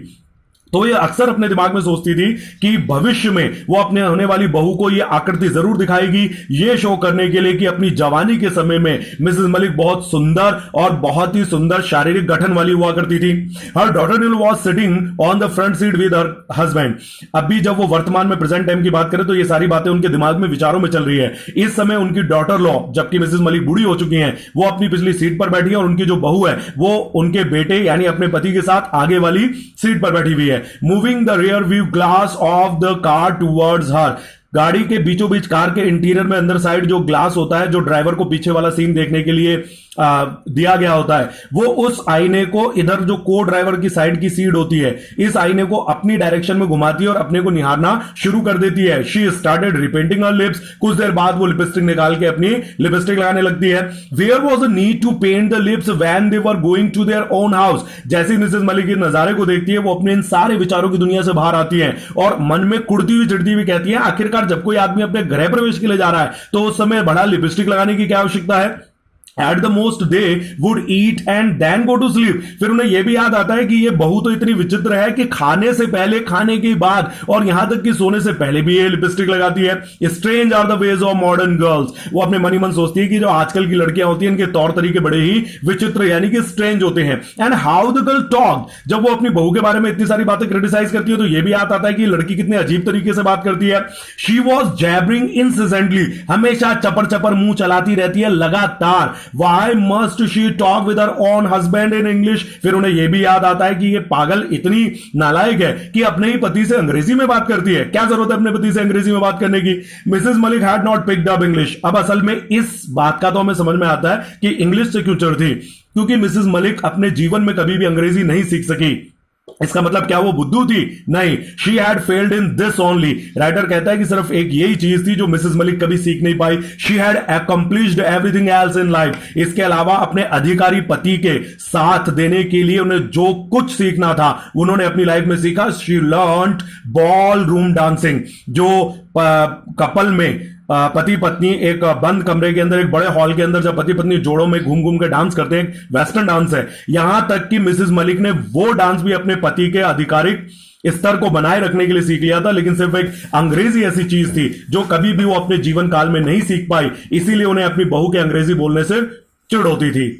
तो ये अक्सर अपने दिमाग में सोचती थी कि भविष्य में वो अपने होने वाली बहू को ये आकृति जरूर दिखाएगी, ये शो करने के लिए कि अपनी जवानी के समय में मिसेस मलिक बहुत सुंदर और बहुत ही सुंदर शारीरिक गठन वाली हुआ करती थी। Her daughter in law was sitting on the front seat with her husband. अभी जब वो वर्तमान में प्रेजेंट टाइम की बात करें तो ये सारी बातें उनके दिमाग में, विचारों में चल रही है। इस समय उनकी डॉटर लॉ, जबकि मिसेस मलिक बूढ़ी हो चुकी हैं, वो अपनी पिछली सीट पर बैठी है और उनकी जो बहू है वो उनके बेटे यानी अपने पति के साथ आगे वाली सीट पर बैठी हुई है। Moving the rear view glass of the car towards हर। गाड़ी के बीचों बीच, कार के इंटीरियर में अंदर साइड जो ग्लास होता है, जो ड्राइवर को पीछे वाला सीन देखने के लिए दिया गया होता है, वो उस आईने को इधर जो को ड्राइवर की साइड की सीट होती है, इस आईने को अपनी डायरेक्शन में घुमाती है और अपने को निहारना शुरू कर देती है। She started repenting her lips. कुछ देर बाद वो लिपस्टिक निकाल के अपनी लिपस्टिक लगाने लगती है। Where was a need to paint the lips when they were going to their own house. जैसे मिसेस मलिक के नजारे को देखती है वो अपने इन सारे विचारों की दुनिया से बाहर आती है और मन में कुड़ती हुई चिड़ती हुई कहती है, आखिरकार जब कोई आदमी अपने गृह प्रवेश के लिए जा रहा है तो उस समय बड़ा लिपस्टिक लगाने की क्या आवश्यकता है। At the most they would eat and then go to sleep। फिर उन्हें यह भी याद आता है कि ये बहू तो इतनी विचित्र है कि खाने से पहले, खाने के बाद और यहां तक कि सोने से पहले भी ये लिपस्टिक लगाती है। Strange are the ways of modern girls. वो अपने मन ही मन सोचती है कि जो आजकल की लड़कियां होती हैं इनके तौर तरीके बड़े ही विचित्र यानी कि स्ट्रेंज होते हैं। And how the girl talk. जब वो अपनी बहू के बारे में इतनी सारी बातें क्रिटिसाइज करती है तो यह भी याद आता है कि लड़की कितने अजीब तरीके से बात करती है। She was jabbering incidentally. हमेशा चपर चपर मुंह चलाती रहती है लगातार। Why must she talk with her own husband in English? फिर उन्हें यह भी याद आता है कि ये पागल इतनी नालायक है कि अपने ही पति से अंग्रेजी में बात करती है। क्या जरूरत है अपने पति से अंग्रेजी में बात करने की। Mrs Malik had not picked up English. अब असल में इस बात का तो हमें समझ में आता है कि इंग्लिश से क्यों चढ़ती, क्योंकि मिसेस मलिक अपने जीवन में कभी भी अंग्रेजी नहीं सीख सकी। इसका मतलब क्या वो बुद्धू थी? नहीं, she had failed in this only. Writer कहता है कि सिर्फ एक यही चीज थी जो मिसेस मलिक कभी सीख नहीं पाई। She had accomplished everything else in life. इसके अलावा अपने अधिकारी पति के साथ देने के लिए उन्हें जो कुछ सीखना था उन्होंने अपनी लाइफ में सीखा। She learned ball room dancing. जो कपल में पति पत्नी एक बंद कमरे के अंदर, एक बड़े हॉल के अंदर जब पति पत्नी जोड़ों में घूम घूम के डांस करते हैं, वेस्टर्न डांस है। यहां तक कि मिसेस मलिक ने वो डांस भी अपने पति के आधिकारिक स्तर को बनाए रखने के लिए सीख लिया था, लेकिन सिर्फ एक अंग्रेजी ऐसी चीज थी जो कभी भी वो अपने जीवन काल में नहीं सीख पाई, इसीलिए उन्हें अपनी बहू के अंग्रेजी बोलने से चिढ़ होती थी।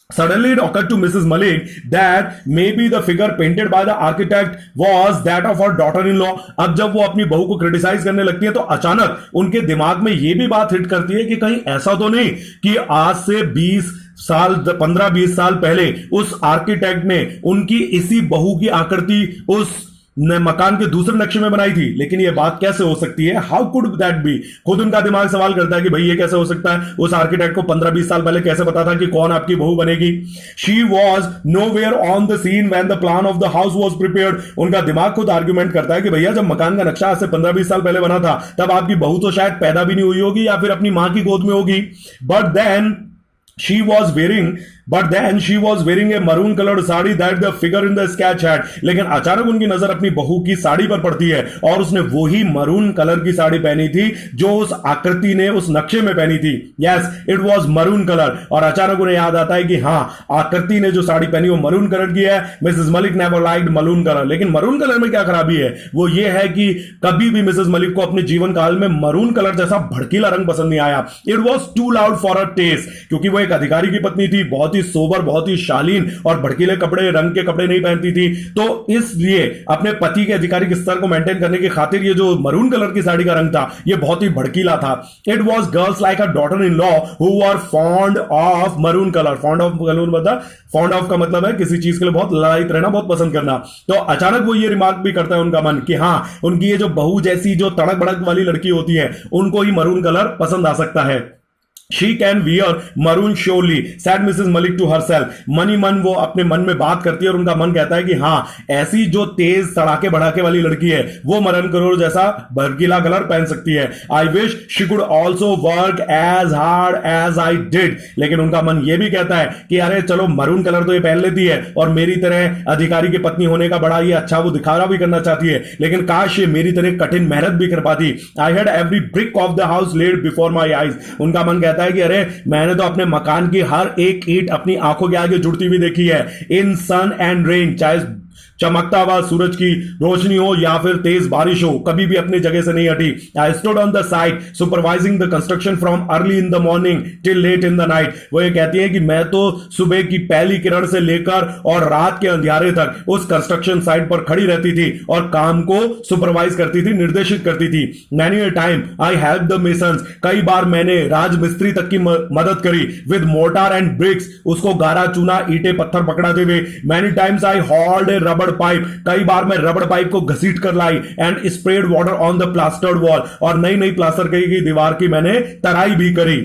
Suddenly it occurred to Mrs. Malik that maybe the figure painted by the architect was that of her daughter-in-law। अब जब वो अपनी बहू को क्रिटिसाइज करने लगती है तो अचानक उनके दिमाग में ये भी बात हिट करती है कि कहीं ऐसा तो नहीं कि आज से 15-20 साल पहले उस आर्किटेक्ट ने उनकी इसी बहू की आकृति उस मकान के दूसरे नक्शे में बनाई थी। लेकिन ये बात कैसे हो सकती है? How could that be? खुद उनका दिमाग सवाल करता है कि भाई ये कैसे हो सकता है? उस आर्किटेक्ट को 15-20 साल पहले कैसे पता था कि कौन आपकी बहू बनेगी? She was nowhere on the scene when the plan of the house was prepared. उनका दिमाग खुद आर्ग्यूमेंट करता है कि भैया जब मकान का नक्शा आज से 15-20 साल पहले बना था तब आपकी बहू तो शायद पैदा भी नहीं हुई होगी या फिर अपनी मां की गोद में होगी। But then she was wearing but then she was wearing a maroon coloured sari that the figure in the sketch had. लेकिन अचानक उनकी नजर अपनी बहू की साड़ी पर पड़ती है और उसने वही मरून कलर की साड़ी पहनी थी जो उस आकृति ने उस नक्शे में पहनी थी। Yes, it was maroon colour. और अचानक उन्हें याद आता है कि हाँ, आकृति ने जो साड़ी पहनी वो मरून कलर की है। Mrs Malik never liked maroon colour. लेकिन मरून कलर में क्या खराबी है? वो ये है कि कभी भी मिसेस मलिक को अपने जीवन काल में मरून कलर जैसा भड़कीला रंग पसंद नहीं आया। It was too loud for a taste, क्योंकि वो एक अधिकारी की पत्नी थी, बहुत ही सोबर, बहुत ही शालीन और भड़कीले कपड़े, रंग के कपड़े नहीं पहनती थी। तो इसलिए अपने पति के अधिकारी स्तर को मेंटेन करने की खातिर ये जो मरून कलर की साड़ी का रंग था ये बहुत ही भड़कीला था। It was girls like a daughter in law who are fond of maroon colour. Fond of colour मतलब, फॉन्ड ऑफ का मतलब है किसी चीज के लिए बहुत लड़ाई रहना, बहुत पसंद करना। तो अचानक वो ये रिमार्क भी करता है उनका मन कि हाँ, उनकी ये जो बहू जैसी जो तड़क भड़क वाली लड़की होती है उनको ही मरून कलर पसंद आ सकता है। She can wear maroon surely, said Mrs. Malik to herself. Money मन वो अपने मन में बात करती है और उनका मन कहता है कि हाँ, ऐसी जो तेज सड़ाके बढ़ाके वाली लड़की है वो मरण करोड़ जैसा भड़कीला कलर पहन सकती है। I wish she could also work as hard as I did. लेकिन उनका मन ये भी कहता है कि अरे चलो, मरून कलर तो ये पहन लेती है और मेरी तरह अधिकारी की पत्नी होने का बड़ा ये अच्छा वो दिखावा भी करना चाहती है, लेकिन काश ये मेरी तरह कठिन मेहनत भी कर पाती। I had every brick of the house laid before my eyes. उनका मन कहता है कि अरे मैंने तो अपने मकान की हर एक ईंट अपनी आंखों के आगे जुड़ती हुई देखी है। इन सन एंड रेन, चाहे चमकता हुआ सूरज की रोशनी हो या फिर तेज बारिश हो, कभी भी अपनी जगह से नहीं हटी। I stood on the side supervising the construction from early in the morning till late in the night. वो ये कहती है कि मैं तो सुबह की पहली किरण से लेकर और रात के अंधियारे तक उस कंस्ट्रक्शन साइट पर खड़ी रहती थी और काम को सुपरवाइज करती थी, निर्देशित करती थी। Many a time I help the masons, कई बार मैंने राजमिस्त्री तक की मदद करी। विद मोर्टार एंड ब्रिक्स, उसको गारा चूना ईंटें पत्थर पकड़ाते हुए। मैनी टाइम्स आई हॉल्ड ए रबड़ पाइप, कई बार मैं रबड़ पाइप को घसीट कर लाई। And spread water on the plastered wall, और नई नई प्लास्टर की दीवार की मैंने तराई भी करी।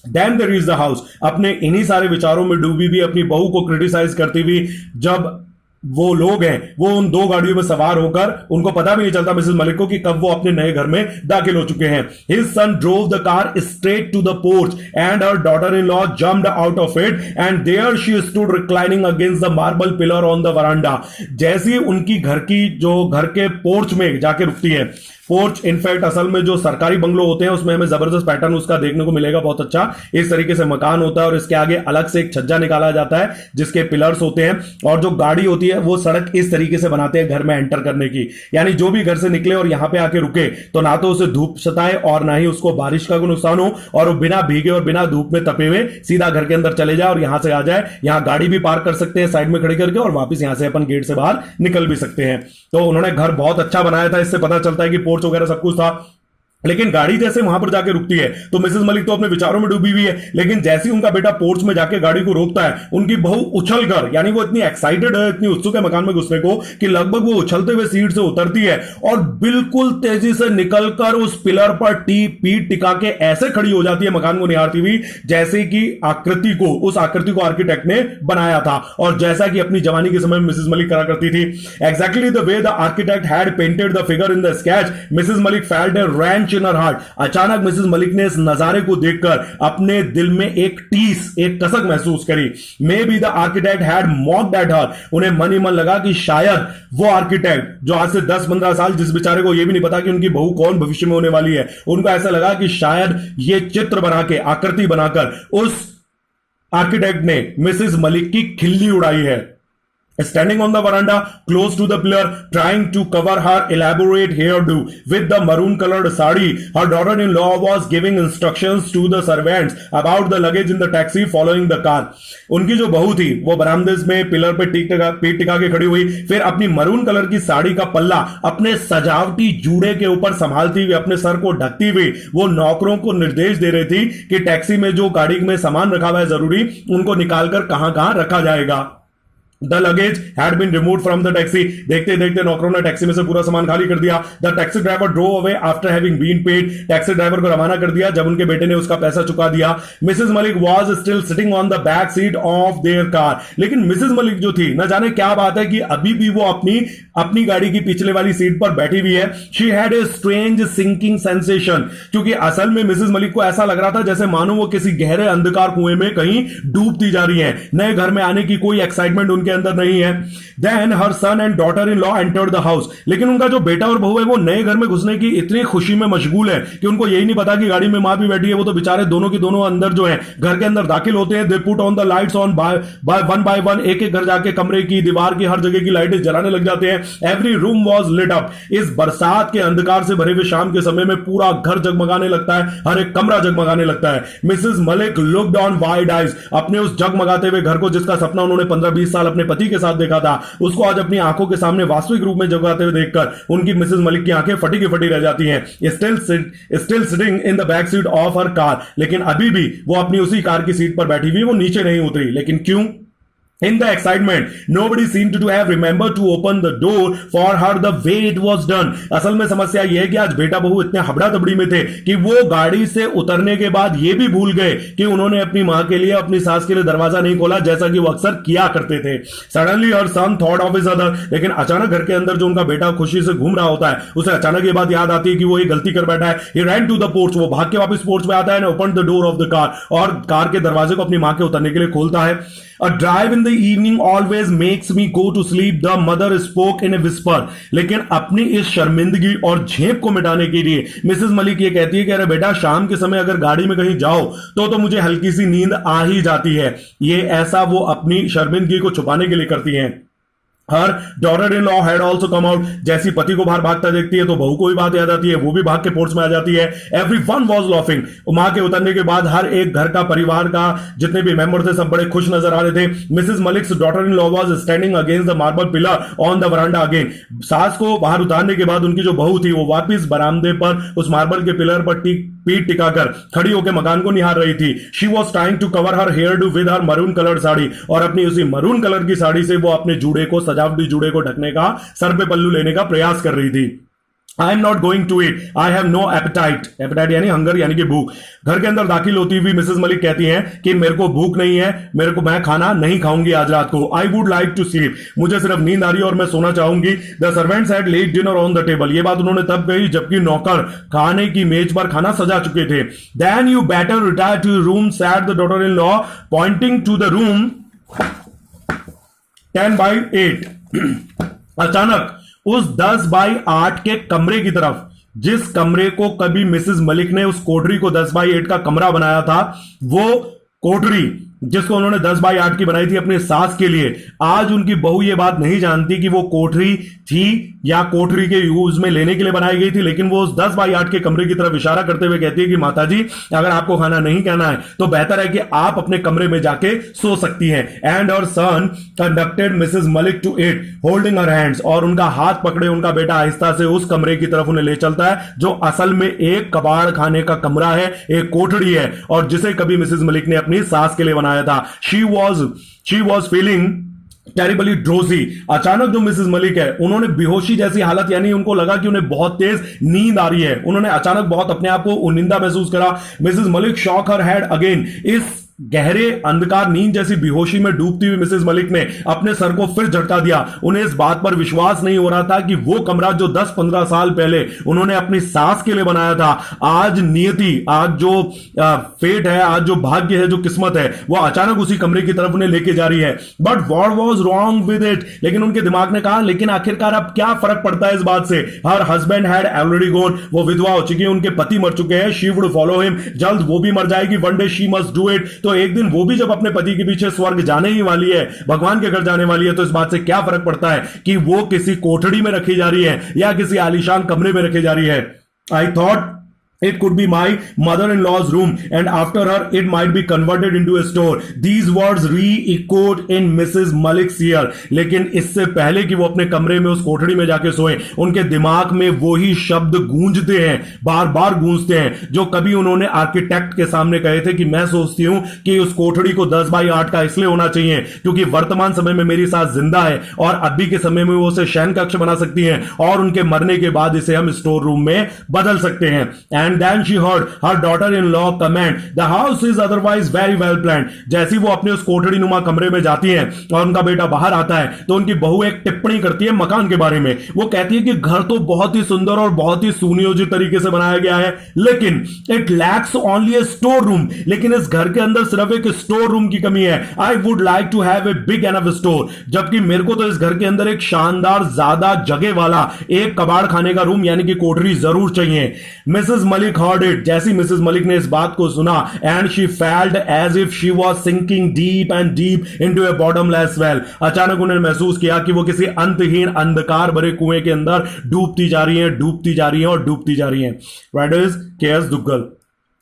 Then there is the house, अपने इन्हीं सारे विचारों में डूबी भी अपनी बहू को क्रिटिसाइज करती हुई जब वो लोग हैं वो उन दो गाड़ियों में सवार होकर, उनको पता भी नहीं चलता मिसेस मलिक को कि कब वो अपने नए घर में दाखिल हो चुके हैं। His son drove the car straight to the porch and her daughter in law jumped out of it and there she stood reclining against the marble pillar on the veranda. जैसे उनकी घर की जो घर के पोर्च में जाके रुकती है, पोर्च इनफैक्ट असल में जो सरकारी बंगलो होते हैं उसमें हमें जबरदस्त पैटर्न उसका देखने को मिलेगा, बहुत अच्छा इस तरीके से मकान होता है और इसके आगे अलग से एक छज्जा निकाला जाता है जिसके पिलर्स होते हैं, और जो गाड़ी होती है वो सड़क इस तरीके से बनाते हैं घर में एंटर करने की। यानी जो भी घर से निकले और यहां पे आके रुके तो ना तो उसे धूप सताए और ना ही उसको बारिश का कोई नुकसान हो, और वो बिना भीगे और बिना धूप में तपे हुए सीधा घर के अंदर चले जाए और यहां से आ जाए। यहां गाड़ी भी पार्क कर सकते हैं साइड में खड़ी करके और वापस यहां से अपन गेट से बाहर निकल भी सकते हैं। तो उन्होंने घर बहुत अच्छा बनाया था, इससे पता चलता है कि पोर्च वगैरह सब कुछ था। लेकिन गाड़ी जैसे वहां पर जाके रुकती है तो मिसेस मलिक तो अपने विचारों में डूबी हुई है, लेकिन जैसे ही उनका बेटा पोर्च में जाके गाड़ी को रोकता है उनकी बहू उछल कर, यानी वो इतनी एक्साइटेड है, इतनी उत्सुक है मकान में घुसने को कि लगभग वो उछलते हुए सीट से उतरती है और बिल्कुल तेजी से निकलकर उस पिलर पर पीठ टिका के ऐसे खड़ी हो जाती है मकान को निहारती हुई जैसे कि उस आकृति को आर्किटेक्ट ने बनाया था और जैसा कि अपनी जवानी के समय मिसेस मलिक करा करती थी। Exactly the way the architect had painted the figure in the sketch, Mrs Malik felt A ranch in her heart. अचानक मिसेस मलिक ने इस नजारे को देखकर अपने दिल में एक कसक महसूस करी। May be the architect had mocked at her, उन्हें मन ही मन लगा कि शायद वो आर्किटेक्ट जो आज से 10-15 साल, जिस बेचारे को यह भी नहीं पता कि उनकी बहू कौन भविष्य में होने वाली है, उनको ऐसा लगा कि शायद ये चित्र बना के, आकृति बनाकर उस आर्किटेक्ट ने मिसेस मलिक की खिल्ली उड़ाई है। Standing on the veranda close to the pillar, trying to cover her elaborate hairdo with the maroon colored sari, her daughter-in-law was giving instructions to the servants about the luggage in the taxi following the car. उनकी जो बहू थी वो बरामदे में pillar पे पीठ टिका के खड़ी हुई, फिर अपनी मरून कलर की साड़ी का पल्ला अपने सजावटी जूड़े के ऊपर संभालती हुई, अपने सर को ढकती हुई वो नौकरों को निर्देश दे रही थी कि टैक्सी में जो गाड़ी में सामान रखा हुआ है जरूरी, उनको निकालकर कहां कहां रखा जाएगा। The luggage had been remove from the taxi. देखते देखते नौकरों ने टैक्सी में से पूरा सामान खाली कर दिया। The taxi driver drove away after having been paid. Taxi driver को रवाना कर दिया जब उनके बेटे ने उसका पैसा चुका दिया। Mrs Malik was still sitting on the back seat of their car. लेकिन मिसेस मलिक जो थी, न जाने क्या बात है कि अभी भी वो अपनी गाड़ी की पिछले वाली सीट पर बैठी हुई है। She had a strange sinking sensation, क्योंकि असल में मिसेस मलिक को ऐसा लग रहा था जैसे मानो वो किसी गहरे अंधकार कुएं में कहीं डूबती जा रही है। नए घर में आने की कोई एक्साइटमेंट उनके अंदर नहीं है। Then her son and daughter in law entered the house. लेकिन उनका जो बेटा और बहू है वो नए घर में घुसने की इतनी खुशी में मशगूल है कि उनको यही नहीं पता कि गाड़ी में मां भी बैठी है। वो तो बेचारे दोनों की दोनों अंदर जो है घर के अंदर दाखिल होते हैं। They put on the lights on by one. एक एक घर जाके कमरे की, दीवार की, हर जगह की लाइटें जलाने लग जाते हैं। Every room was lit up. इस बरसात के अंधकार से भरे हुए शाम के समय में पूरा घर जगमगाने लगता है, हर एक कमरा जगमगाने लगता है। Mrs Malik looked on wide eyes. अपने उस जगमगाते हुए घर को, जिसका सपना उन्होंने 15-20 साल अपने पति के साथ देखा था, उसको आज अपनी आंखों के सामने वास्तविक रूप में जगमगाते हुए देखकर उनकी मिसेस मलिक की आंखें फटी की फटी रह जाती हैं। Still sitting in the back seat of her car. लेकिन अभी भी वो अपनी उसी कार की सीट पर बैठी हुई, वो नीचे नहीं उतरी। लेकिन क्यों? In the excitement, nobody seemed to have remembered to open the door for her the way it was done. असल में समस्या यह है कि आज बेटा बहू इतने हबड़ा तबड़ी में थे कि वो गाड़ी से उतरने के बाद ये भी भूल गए कि उन्होंने अपनी मां के लिए, अपनी सास के लिए दरवाजा नहीं खोला, जैसा कि वो अक्सर किया करते थे। Suddenly her son thought of his other. लेकिन अचानक घर के अंदर जो उनका बेटा खुशी से घूम रहा होता है, उसे अचानक ये बात याद आती है कि वो एक गलती कर बैठा है। He ran to the porch. वो भाग के वापस पोर्च पे आता है and opened the door of the car. और कार के दरवाजे को अपनी मां के उतरने के लिए खोलता है। A drive in the evening always makes me go to sleep, the mother spoke in a whisper. लेकिन अपनी इस शर्मिंदगी और झेप को मिटाने के लिए मिसेस मलिक ये कहती है कि अरे बेटा, शाम के समय अगर गाड़ी में कहीं जाओ तो मुझे हल्की सी नींद आ ही जाती है। ये ऐसा वो अपनी शर्मिंदगी को छुपाने के लिए करती हैं। Her daughter in law had also come out. जैसी पति को बाहर भागता देखती है तो बहू को भी बात याद आती है, वो भी भाग के पोर्च में आ जाती है। Every one was laughing. मां के उतरने के बाद हर एक घर का, परिवार का जितने भी मेंबर थे, सब बड़े खुश नजर आ रहे थे। Mrs Malik's daughter in law was standing against the marble pillar on the veranda again. सास को बाहर उतारने के बाद उनकी जो बहू थी वो वापिस बरामदे पर उस मार्बल के पिलर पर पीठ टिकाकर खड़ी होकर मकान को निहार रही थी। She was trying to cover her hairdo with her maroon colour sari. और अपनी उसी मरून कलर की साड़ी से वो अपने जूड़े को, सजावटी जूड़े को ढकने का, सर पे पल्लू लेने का प्रयास कर रही थी। I am not going to it, I have no appetite. Appetite यानी हंगर, यानी कि भूख। घर के अंदर दाखिल होती हुई मिसेस मलिक कहती हैं कि मेरे को भूख नहीं है, मैं खाना नहीं खाऊंगी आज रात को। I would like to sleep. मुझे सिर्फ नींद आ रही है और मैं सोना चाहूंगी। The servants had let dinner on the table. ये बात उन्होंने तब कही जबकि नौकर खाने की मेज पर खाना सजा चुके थे। Then you better retire to your room said the daughter in law pointing to the room 10/8। अचानक उस 10/8 के कमरे की तरफ, जिस कमरे को कभी मिसेस मलिक ने उस कोठरी को 10/8 का कमरा बनाया था, वो कोठरी जिसको उन्होंने 10/8 की बनाई थी अपनी सास के लिए, आज उनकी बहू ये बात नहीं जानती कि वो कोठरी थी या कोठरी के यूज में लेने के लिए बनाई गई थी। लेकिन वो उस 10/8 के कमरे की तरफ इशारा करते हुए कहती है कि माताजी, अगर आपको खाना नहीं खाना है तो बेहतर है कि आप अपने कमरे में जाके सो सकती हैं। एंड और son conducted Mrs Malik to it holding her hands. और उनका हाथ पकड़े उनका बेटा आहिस्ता से उस कमरे की तरफ उन्हें ले चलता है, जो असल में एक कबाड़ खाने का कमरा है, एक कोठरी है, और जिसे कभी मिसेस मलिक ने अपनी सास के लिए बनाया था। She was feeling terribly drowsy. अचानक जो मिसेस मलिक है, उन्होंने बेहोशी जैसी हालत, यानी उनको लगा कि उन्हें बहुत तेज नींद आ रही है। उन्होंने अचानक बहुत अपने आप को उनिंदा महसूस करा। मिसेस मलिक शॉक हर हेड अगेन। इस गहरे अंधकार नींद जैसी बेहोशी में डूबती हुई मिसेस मलिक ने अपने सर को फिर झटका दिया। उन्हें इस बात पर विश्वास नहीं हो रहा था कि वो कमरा जो 10-15 साल पहले उन्होंने अपनी सास के लिए बनाया था, आज नियति, आज जो फेट है, आज जो भाग्य है, जो किस्मत है, वो अचानक उसी कमरे की तरफ उन्हें लेके जा रही है। But what was wrong with it? लेकिन उनके दिमाग ने कहा, लेकिन आखिरकार अब क्या फर्क पड़ता है इस बात से? Her husband had already gone. वो विधवा हो चुकी है, उनके पति मर चुके हैं। She would follow him. जल्द वो भी मर जाएगी। One day she must do it. तो एक दिन वो भी जब अपने पति के पीछे स्वर्ग जाने ही वाली है, भगवान के घर जाने वाली है, तो इस बात से क्या फर्क पड़ता है कि वो किसी कोठड़ी में रखी जा रही है या किसी आलीशान कमरे में रखी जा रही है। I thought It could be my mother-in-law's room, and after her, it might be converted into a store. These words re-echoed in Mrs. Malik's ear. लेकिन इससे पहले कि वो अपने कमरे में उस कोठड़ी में जाके सोए, उनके दिमाग में वही शब्द गूंजते हैं, बार बार गूंजते हैं, जो कभी उन्होंने आर्किटेक्ट के सामने कहे थे कि मैं सोचती हूं कि उस कोठड़ी को 10 बाई 8 का इसलिए होना चाहिए क्योंकि वर्तमान समय में मेरी सास जिंदा है और अभी के समय में वो उसे शयन कक्ष बना सकती हैं और उनके मरने के बाद इसे हम स्टोर रूम में बदल सकते हैं. And then she heard her daughter-in-law comment, "The house is otherwise very well planned." जैसी वो अपने उस कोठड़ी नुमा कमरे में जाती हैं और उनका बेटा बाहर आता है तो उनकी बहू एक टिप्पणी करती है मकान के बारे में. वो कहती है कि घर तो बहुत ही सुंदर और बहुत ही सुनियोजित तरीके से बनाया गया है, लेकिन it lacks only A store room. लेकिन इस घर के अंदर सिर्फ एक स्टोर रूम की कमी है. I would like to have a big enough store. जबकि मेरे को तो इस घर के अंदर एक शानदार ज्यादा जगह वाला एक कबाड़ खाने का रूम यानी कि कोठरी जरूर चाहिए. Mrs Malik heard it. जैसी मिसेस मलिक ने इस बात को सुना, and she felt as if she was sinking deep and deep into a bottomless well. अचानक उन्हें महसूस किया कि वो किसी अंतहीन अंधकार भरे कुएं के अंदर डूबती जा रही हैं, डूबती जा रही हैं और डूबती जा रही हैं. Writers KS. दुग्गल.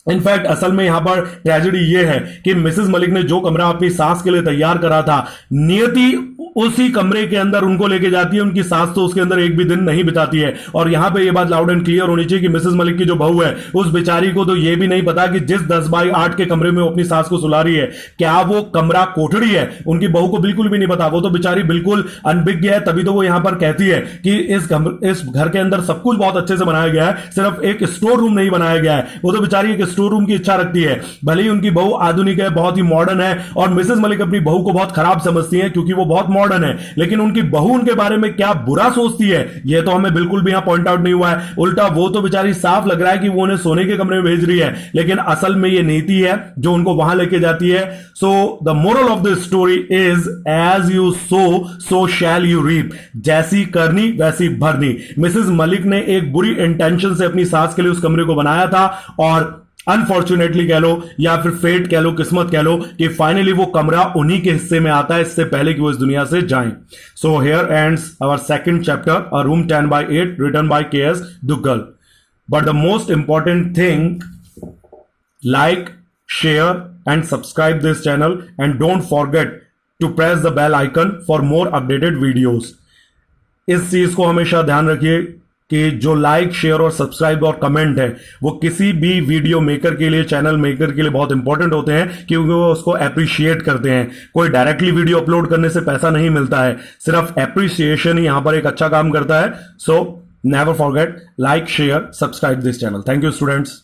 इनफैक्ट असल में यहां पर ट्रेजेडी यह है कि मिसेस मलिक ने जो कमरा अपनी सास के लिए तैयार करा था, नियति उसी कमरे के अंदर उनको लेके जाती है. उनकी सास तो उसके अंदर एक भी दिन नहीं बिताती है. और यहां पे ये बात लाउड एंड क्लियर होनी चाहिए कि मिसेस मलिक की जो बहू है उस बेचारी को तो ये भी नहीं पता कि जिस 10 बाई 8 के कमरे में वो अपनी सास को सुला रही है क्या वो कमरा कोठड़ी है. उनकी बहू को बिल्कुल भी नहीं पता. वो तो बेचारी बिल्कुल अनभिज्ञ है. तभी तो वो यहां पर कहती है कि इस घर के अंदर सब कुछ बहुत अच्छे से बनाया गया है, सिर्फ एक स्टोर रूम नहीं बनाया गया है. वो तो बेचारी एक स्टोर रूम की इच्छा रखती है. भले ही उनकी बहू आधुनिक है, बहुत ही मॉडर्न है और मिसेस मलिक अपनी बहू को बहुत खराब समझती है क्योंकि वो बहुत मॉडर्न है, लेकिन उनकी बहू उनके बारे में क्या बुरा सोचती है यह तो हमें बिल्कुल भी यहां पॉइंट आउट नहीं हुआ है. उल्टा वो तो बेचारी साफ लग रहा है कि वो उन्हें सोने के कमरे में भेज रही है, लेकिन असल में यह नीति है जो उनको वहां लेके जाती है. So the moral of the story is as you sow shall you reap. जैसी करनी वैसी भरनी. मिसेस मलिक ने एक बुरी इंटेंशन से अपनी सास के लिए उस कमरे को बनाया था और अनफॉर्चुनेटली कह लो या फिर फेट कह लो, किस्मत कह लो कि फाइनली वो कमरा उन्हीं के हिस्से में आता है इससे पहले कि वो इस दुनिया से जाएं. So here ends our second chapter, a room 10 by 8 written by K S. Duggal. But the most important thing, like, share and subscribe this channel and don't forget to press the bell icon for more updated videos. इस चीज को हमेशा ध्यान रखिए कि जो like, share और subscribe और कमेंट है वो किसी भी वीडियो मेकर के लिए, चैनल मेकर के लिए बहुत इंपॉर्टेंट होते हैं क्योंकि वो उसको एप्रिशिएट करते हैं. कोई डायरेक्टली वीडियो अपलोड करने से पैसा नहीं मिलता है, सिर्फ एप्रिसिएशन ही यहां पर एक अच्छा काम करता है. So never forget, like, share, subscribe this channel. Thank you students.